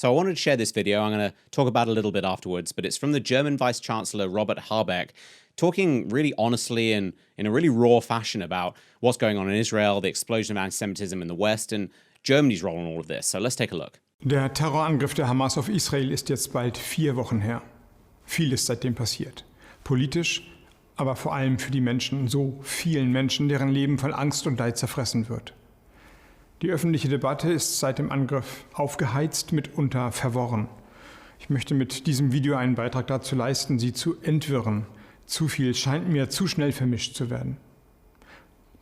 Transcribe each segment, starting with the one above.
So I wanted to share this video. I'm going to talk about it a little bit afterwards, but it's from the German Vice Chancellor Robert Habeck, talking really honestly and in a really raw fashion about what's going on in Israel, the explosion of anti-Semitism in the West, and Germany's role in all of this. So let's take a look. Der Terrorangriff der Hamas auf Israel ist jetzt bald 4 Wochen her. Viel ist seitdem passiert. Politisch, aber vor allem für die Menschen, so vielen Menschen, deren Leben von Angst und Leid zerfressen wird. Die öffentliche Debatte ist seit dem Angriff aufgeheizt, mitunter verworren. Ich möchte mit diesem Video einen Beitrag dazu leisten, sie zu entwirren. Zu viel scheint mir zu schnell vermischt zu werden.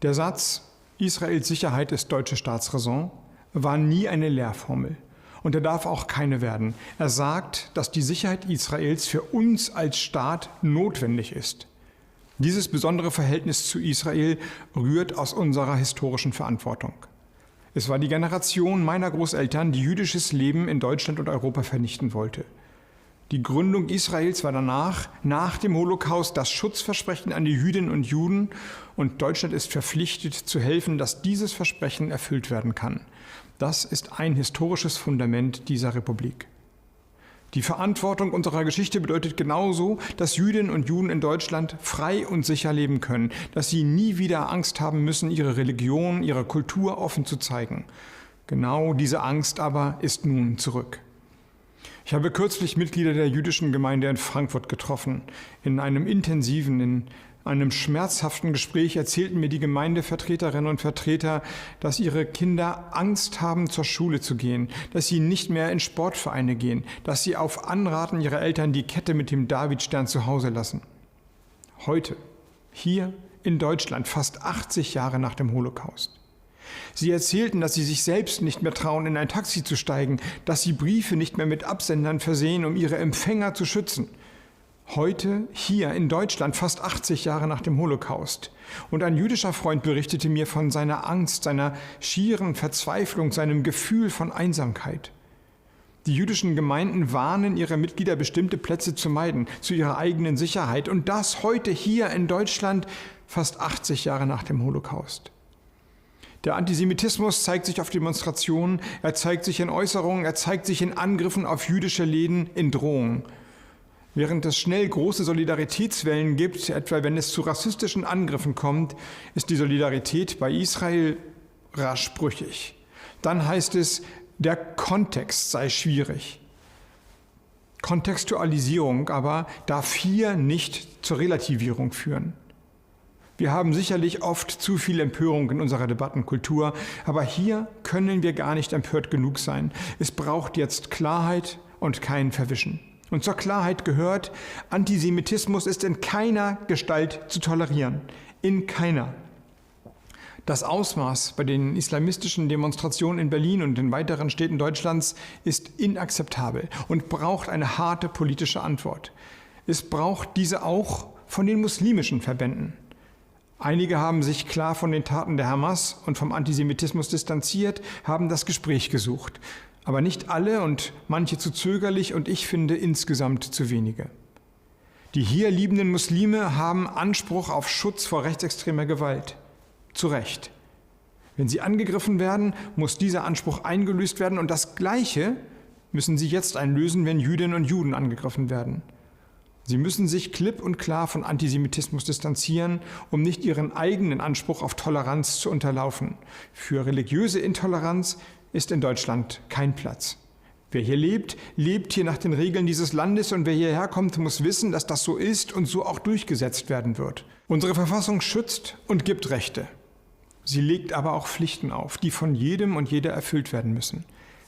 Der Satz, Israels Sicherheit ist deutsche Staatsräson, war nie eine Lehrformel. Und er darf auch keine werden. Er sagt, dass die Sicherheit Israels für uns als Staat notwendig ist. Dieses besondere Verhältnis zu Israel rührt aus unserer historischen Verantwortung. Es war die Generation meiner Großeltern, die jüdisches Leben in Deutschland und Europa vernichten wollte. Die Gründung Israels war danach, nach dem Holocaust, das Schutzversprechen an die Jüdinnen und Juden, und Deutschland ist verpflichtet zu helfen, dass dieses Versprechen erfüllt werden kann. Das ist ein historisches Fundament dieser Republik. Die Verantwortung unserer Geschichte bedeutet genauso, dass Jüdinnen und Juden in Deutschland frei und sicher leben können, dass sie nie wieder Angst haben müssen, ihre Religion, ihre Kultur offen zu zeigen. Genau diese Angst aber ist nun zurück. Ich habe kürzlich Mitglieder der jüdischen Gemeinde in Frankfurt getroffen. In einem intensiven, in einem schmerzhaften Gespräch erzählten mir die Gemeindevertreterinnen und Vertreter, dass ihre Kinder Angst haben, zur Schule zu gehen, dass sie nicht mehr in Sportvereine gehen, dass sie auf Anraten ihrer Eltern die Kette mit dem Davidstern zu Hause lassen. Heute, hier in Deutschland, fast 80 Jahre nach dem Holocaust. Sie erzählten, dass sie sich selbst nicht mehr trauen, in ein Taxi zu steigen, dass sie Briefe nicht mehr mit Absendern versehen, um ihre Empfänger zu schützen. Heute, hier in Deutschland, fast 80 Jahre nach dem Holocaust. Und ein jüdischer Freund berichtete mir von seiner Angst, seiner schieren Verzweiflung, seinem Gefühl von Einsamkeit. Die jüdischen Gemeinden warnen ihre Mitglieder, bestimmte Plätze zu meiden, zu ihrer eigenen Sicherheit. Und das heute hier in Deutschland, fast 80 Jahre nach dem Holocaust. Der Antisemitismus zeigt sich auf Demonstrationen, er zeigt sich in Äußerungen, er zeigt sich in Angriffen auf jüdische Läden, in Drohungen. Während es schnell große Solidaritätswellen gibt, etwa wenn es zu rassistischen Angriffen kommt, ist die Solidarität bei Israel rasch brüchig. Dann heißt es, der Kontext sei schwierig. Kontextualisierung aber darf hier nicht zur Relativierung führen. Wir haben sicherlich oft zu viel Empörung in unserer Debattenkultur, aber hier können wir gar nicht empört genug sein. Es braucht jetzt Klarheit und kein Verwischen. Und zur Klarheit gehört, Antisemitismus ist in keiner Gestalt zu tolerieren. In keiner. Das Ausmaß bei den islamistischen Demonstrationen in Berlin und in weiteren Städten Deutschlands ist inakzeptabel und braucht eine harte politische Antwort. Es braucht diese auch von den muslimischen Verbänden. Einige haben sich klar von den Taten der Hamas und vom Antisemitismus distanziert, haben das Gespräch gesucht. Aber nicht alle und manche zu zögerlich und ich finde insgesamt zu wenige. Die hier liebenden Muslime haben Anspruch auf Schutz vor rechtsextremer Gewalt. Zu Recht. Wenn sie angegriffen werden, muss dieser Anspruch eingelöst werden und das Gleiche müssen sie jetzt einlösen, wenn Jüdinnen und Juden angegriffen werden. Sie müssen sich klipp und klar von Antisemitismus distanzieren, um nicht ihren eigenen Anspruch auf Toleranz zu unterlaufen. Für religiöse Intoleranz ist in Deutschland kein Platz. Wer hier lebt, lebt hier nach den Regeln dieses Landes und wer hierher kommt, muss wissen, dass das so ist und so auch durchgesetzt werden wird. Unsere Verfassung schützt und gibt Rechte. Sie legt aber auch Pflichten auf, die von jedem und jeder erfüllt werden müssen.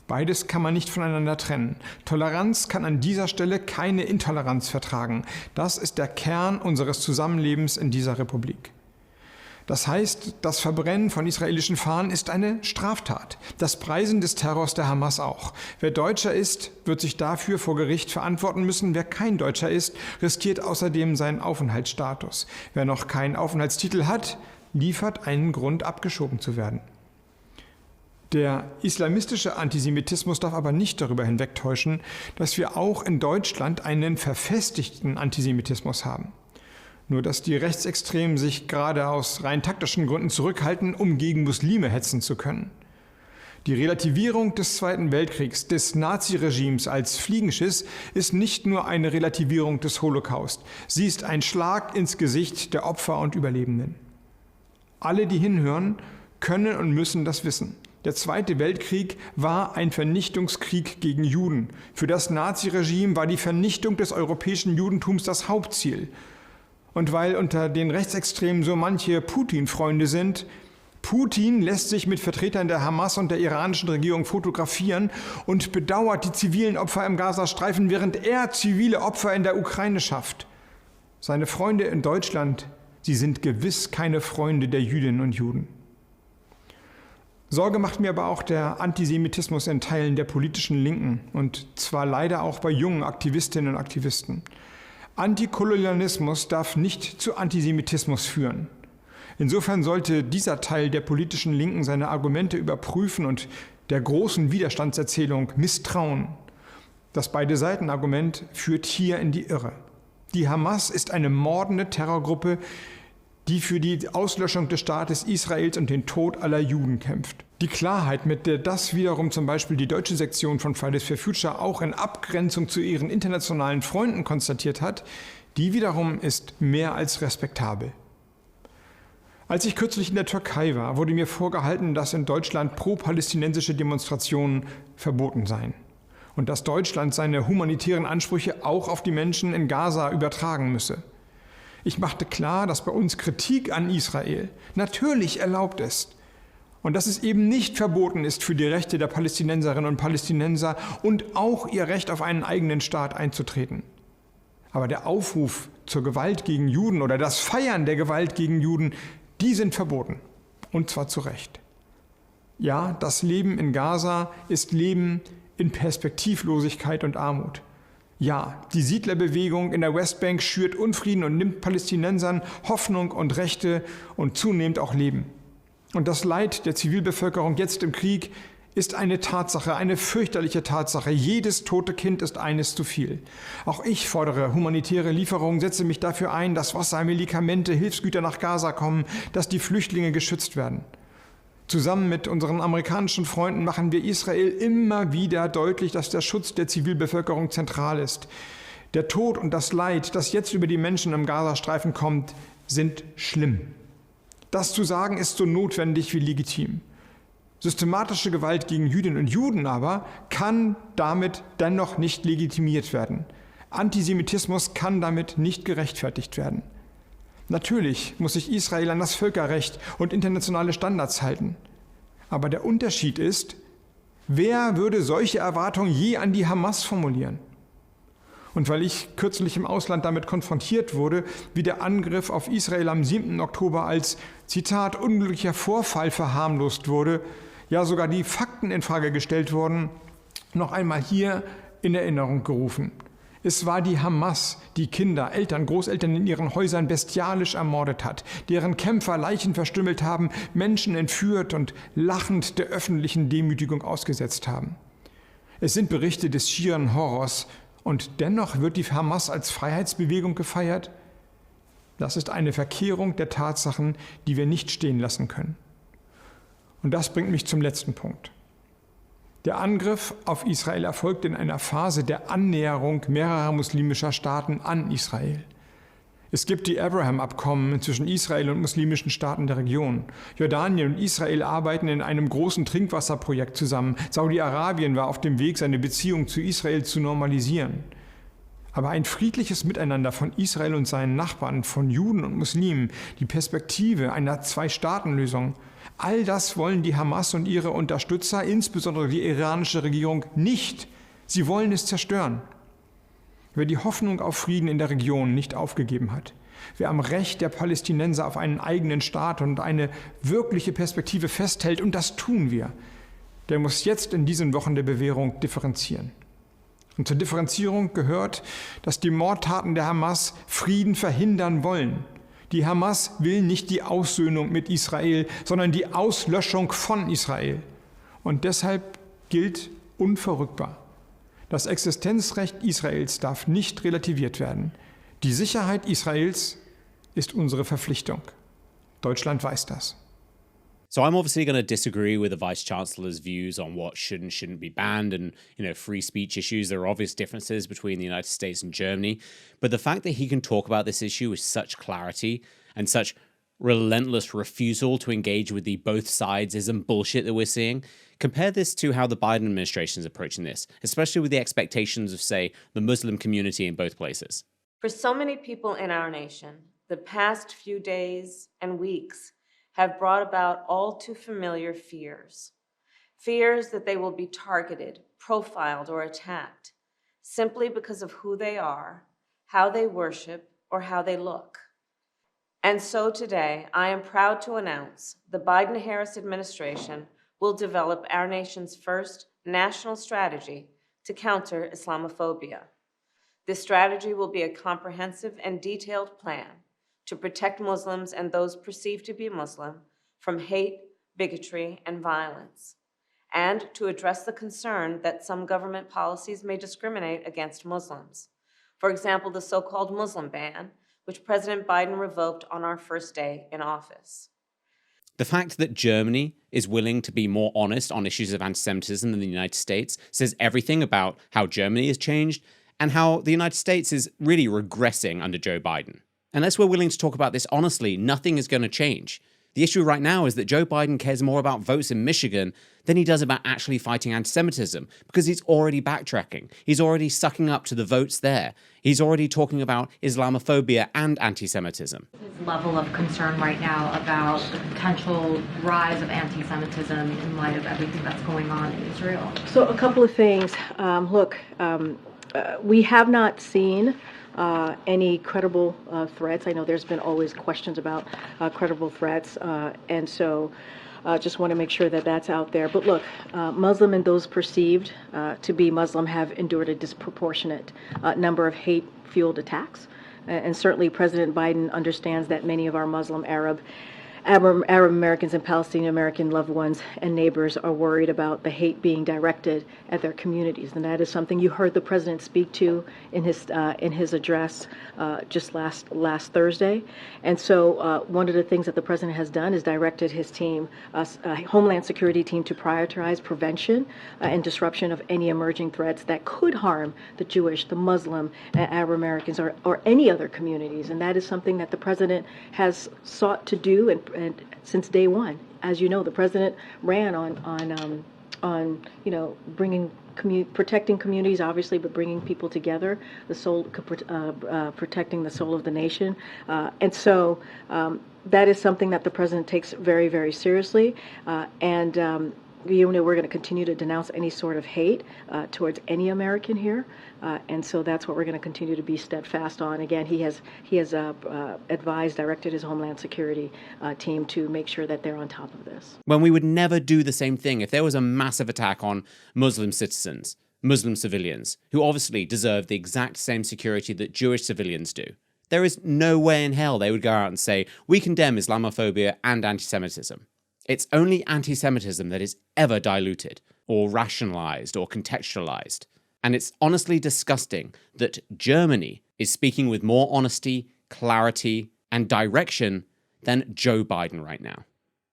Beides kann man nicht voneinander trennen. Toleranz kann an dieser Stelle keine Intoleranz vertragen. Das ist der Kern unseres Zusammenlebens in dieser Republik. Das heißt, das Verbrennen von israelischen Fahnen ist eine Straftat. Das Preisen des Terrors der Hamas auch. Wer Deutscher ist, wird sich dafür vor Gericht verantworten müssen. Wer kein Deutscher ist, riskiert außerdem seinen Aufenthaltsstatus. Wer noch keinen Aufenthaltstitel hat, liefert einen Grund, abgeschoben zu werden. Der islamistische Antisemitismus darf aber nicht darüber hinwegtäuschen, dass wir auch in Deutschland einen verfestigten Antisemitismus haben. Nur dass die Rechtsextremen sich gerade aus rein taktischen Gründen zurückhalten, um gegen Muslime hetzen zu können. Die Relativierung des Zweiten Weltkriegs, des Naziregimes als Fliegenschiss, ist nicht nur eine Relativierung des Holocaust. Sie ist ein Schlag ins Gesicht der Opfer und Überlebenden. Alle, die hinhören, können und müssen das wissen. Der Zweite Weltkrieg war ein Vernichtungskrieg gegen Juden. Für das Naziregime war die Vernichtung des europäischen Judentums das Hauptziel. Und weil unter den Rechtsextremen so manche Putin-Freunde sind, Putin lässt sich mit Vertretern der Hamas und der iranischen Regierung fotografieren und bedauert die zivilen Opfer im Gazastreifen, während er zivile Opfer in der Ukraine schafft. Seine Freunde in Deutschland, sie sind gewiss keine Freunde der Jüdinnen und Juden. Sorge macht mir aber auch der Antisemitismus in Teilen der politischen Linken und zwar leider auch bei jungen Aktivistinnen und Aktivisten. Antikolonialismus darf nicht zu Antisemitismus führen. Insofern sollte dieser Teil der politischen Linken seine Argumente überprüfen und der großen Widerstandserzählung misstrauen. Das Beide-Seiten-Argument führt hier in die Irre. Die Hamas ist eine mordende Terrorgruppe, die für die Auslöschung des Staates Israels und den Tod aller Juden kämpft. Die Klarheit, mit der das wiederum zum Beispiel die deutsche Sektion von Fridays for Future auch in Abgrenzung zu ihren internationalen Freunden konstatiert hat, die wiederum ist mehr als respektabel. Als ich kürzlich in der Türkei war, wurde mir vorgehalten, dass in Deutschland pro-palästinensische Demonstrationen verboten seien und dass Deutschland seine humanitären Ansprüche auch auf die Menschen in Gaza übertragen müsse. Ich machte klar, dass bei uns Kritik an Israel natürlich erlaubt ist und dass es eben nicht verboten ist, für die Rechte der Palästinenserinnen und Palästinenser und auch ihr Recht auf einen eigenen Staat einzutreten. Aber der Aufruf zur Gewalt gegen Juden oder das Feiern der Gewalt gegen Juden, die sind verboten, und zwar zu Recht. Ja, das Leben in Gaza ist Leben in Perspektivlosigkeit und Armut. Ja, die Siedlerbewegung in der Westbank schürt Unfrieden und nimmt Palästinensern Hoffnung und Rechte und zunehmend auch Leben. Und das Leid der Zivilbevölkerung jetzt im Krieg ist eine Tatsache, eine fürchterliche Tatsache. Jedes tote Kind ist eines zu viel. Auch ich fordere humanitäre Lieferungen, setze mich dafür ein, dass Wasser, Medikamente, Hilfsgüter nach Gaza kommen, dass die Flüchtlinge geschützt werden. Zusammen mit unseren amerikanischen Freunden machen wir Israel immer wieder deutlich, dass der Schutz der Zivilbevölkerung zentral ist. Der Tod und das Leid, das jetzt über die Menschen im Gazastreifen kommt, sind schlimm. Das zu sagen ist so notwendig wie legitim. Systematische Gewalt gegen Jüdinnen und Juden aber kann damit dennoch nicht legitimiert werden. Antisemitismus kann damit nicht gerechtfertigt werden. Natürlich muss sich Israel an das Völkerrecht und internationale Standards halten. Aber der Unterschied ist, wer würde solche Erwartungen je an die Hamas formulieren? Und weil ich kürzlich im Ausland damit konfrontiert wurde, wie der Angriff auf Israel am 7. Oktober als, Zitat, unglücklicher Vorfall verharmlost wurde, ja sogar die Fakten in Frage gestellt wurden, noch einmal hier in Erinnerung gerufen. Es war die Hamas, die Kinder, Eltern, Großeltern in ihren Häusern bestialisch ermordet hat, deren Kämpfer Leichen verstümmelt haben, Menschen entführt und lachend der öffentlichen Demütigung ausgesetzt haben. Es sind Berichte des schieren Horrors und dennoch wird die Hamas als Freiheitsbewegung gefeiert? Das ist eine Verkehrung der Tatsachen, die wir nicht stehen lassen können. Und das bringt mich zum letzten Punkt. Der Angriff auf Israel erfolgt in einer Phase der Annäherung mehrerer muslimischer Staaten an Israel. Es gibt die Abraham-Abkommen zwischen Israel und muslimischen Staaten der Region. Jordanien und Israel arbeiten in einem großen Trinkwasserprojekt zusammen. Saudi-Arabien war auf dem Weg, seine Beziehung zu Israel zu normalisieren. Aber ein friedliches Miteinander von Israel und seinen Nachbarn, von Juden und Muslimen, die Perspektive einer Zwei-Staaten-Lösung, all das wollen die Hamas und ihre Unterstützer, insbesondere die iranische Regierung, nicht. Sie wollen es zerstören. Wer die Hoffnung auf Frieden in der Region nicht aufgegeben hat, wer am Recht der Palästinenser auf einen eigenen Staat und eine wirkliche Perspektive festhält, und das tun wir, der muss jetzt in diesen Wochen der Bewährung differenzieren. Und zur Differenzierung gehört, dass die Mordtaten der Hamas Frieden verhindern wollen. Die Hamas will nicht die Aussöhnung mit Israel, sondern die Auslöschung von Israel. Und deshalb gilt unverrückbar: Das Existenzrecht Israels darf nicht relativiert werden. Die Sicherheit Israels ist unsere Verpflichtung. Deutschland weiß das. So I'm obviously going to disagree with the Vice Chancellor's views on what should and shouldn't be banned and, free speech issues. There are obvious differences between the United States and Germany. But the fact that he can talk about this issue with such clarity and such relentless refusal to engage with the both sides-ism bullshit that we're seeing, compare this to how the Biden administration is approaching this, especially with the expectations of, say, the Muslim community in both places. For so many people in our nation, the past few days and weeks have brought about all too familiar fears. Fears that they will be targeted, profiled, or attacked simply because of who they are, how they worship, or how they look. And so today, I am proud to announce the Biden-Harris administration will develop our nation's first national strategy to counter Islamophobia. This strategy will be a comprehensive and detailed plan to protect Muslims and those perceived to be Muslim from hate, bigotry, and violence, and to address the concern that some government policies may discriminate against Muslims. For example, the so-called Muslim ban, which President Biden revoked on our first day in office. The fact that Germany is willing to be more honest on issues of anti-Semitism than the United States says everything about how Germany has changed and how the United States is really regressing under Joe Biden. Unless we're willing to talk about this honestly, nothing is going to change. The issue right now is that Joe Biden cares more about votes in Michigan than he does about actually fighting anti-Semitism, because he's already backtracking. He's already sucking up to the votes there. He's already talking about Islamophobia and anti-Semitism. His level of concern right now about the potential rise of anti-Semitism in light of everything that's going on in Israel. So a couple of things. We have not seen any credible threats. I know there's been always questions about credible threats, and so just want to make sure that that's out there. But look, Muslim and those perceived to be Muslim have endured a disproportionate number of hate-fueled attacks, and certainly President Biden understands that many of our Muslim, Arab Americans and Palestinian American loved ones and neighbors are worried about the hate being directed at their communities, and that is something you heard the president speak to in his address just last Thursday. And so one of the things that the president has done is directed his team, Homeland Security team, to prioritize prevention and disruption of any emerging threats that could harm the Jewish, the Muslim, Arab Americans, or any other communities. And that is something that the president has sought to do and since day one. As you know, the president ran on protecting communities, obviously, but bringing people together, protecting the soul of the nation, and so that is something that the president takes very, very seriously, and. We're going to continue to denounce any sort of hate towards any American here, and so that's what we're going to continue to be steadfast on. Again, he has directed his Homeland Security team to make sure that they're on top of this. When we would never do the same thing if there was a massive attack on Muslim citizens, Muslim civilians, who obviously deserve the exact same security that Jewish civilians do. There is no way in hell they would go out and say, we condemn Islamophobia and anti-Semitism. It's only anti-Semitism that is ever diluted, or rationalized, or contextualized. And it's honestly disgusting that Germany is speaking with more honesty, clarity, and direction than Joe Biden right now.